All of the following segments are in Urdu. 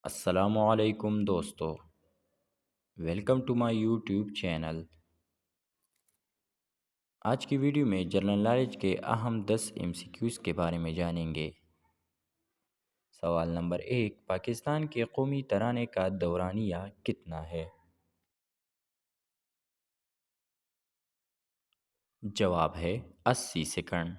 السلام علیکم دوستو، welcome to my YouTube channel. آج کی ویڈیو میں جنرل نالج کے اہم 10 ایم سی کیوز کے بارے میں جانیں گے۔ سوال نمبر 1، پاکستان کے قومی ترانے کا دورانیہ کتنا ہے؟ جواب ہے 80 سیکنڈ۔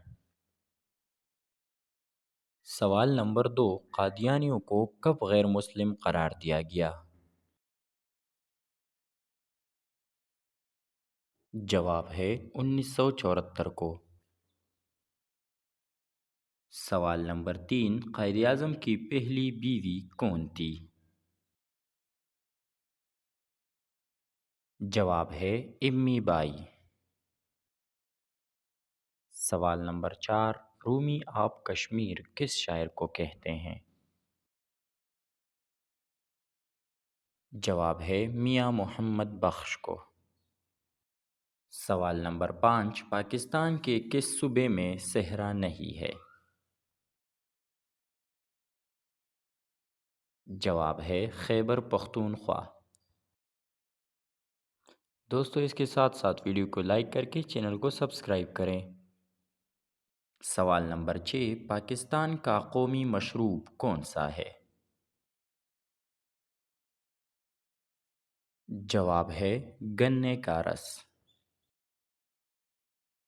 سوال نمبر 2، قادیانیوں کو کب غیر مسلم قرار دیا گیا؟ جواب ہے 1974 کو۔ سوال نمبر 3، قائد اعظم کی پہلی بیوی کون تھی؟ جواب ہے امی بائی۔ سوال نمبر 4، رومی آب کشمیر کس شاعر کو کہتے ہیں؟ جواب ہے میاں محمد بخش کو۔ سوال نمبر 5، پاکستان کے کس صوبے میں صحرا نہیں ہے؟ جواب ہے خیبر پختونخوا۔ دوستو اس کے ساتھ ساتھ ویڈیو کو لائک کر کے چینل کو سبسکرائب کریں۔ سوال نمبر 6، پاکستان کا قومی مشروب کون سا ہے؟ جواب ہے گنے کا رس۔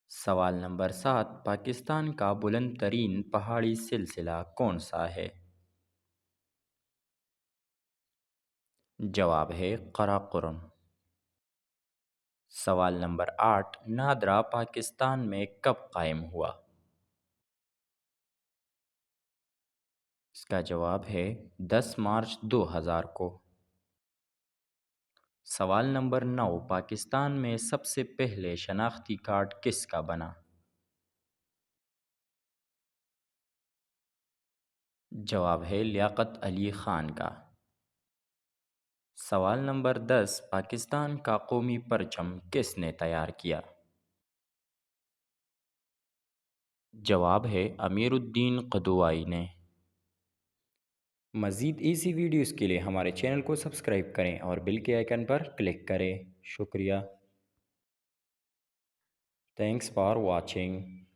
سوال نمبر 7، پاکستان کا بلند ترین پہاڑی سلسلہ کون سا ہے؟ جواب ہے قراقرم۔ سوال نمبر 8، نادرا پاکستان میں کب قائم ہوا؟ اس کا جواب ہے 10 مارچ 2000 کو۔ سوال نمبر 9، پاکستان میں سب سے پہلے شناختی کارڈ کس کا بنا؟ جواب ہے لیاقت علی خان کا۔ سوال نمبر 10، پاکستان کا قومی پرچم کس نے تیار کیا؟ جواب ہے امیر الدین قدوائی نے۔ مزید ایسی ویڈیوز کے لیے ہمارے چینل کو سبسکرائب کریں اور بیل کے آئیکن پر کلک کریں۔ شکریہ۔ Thanks for watching.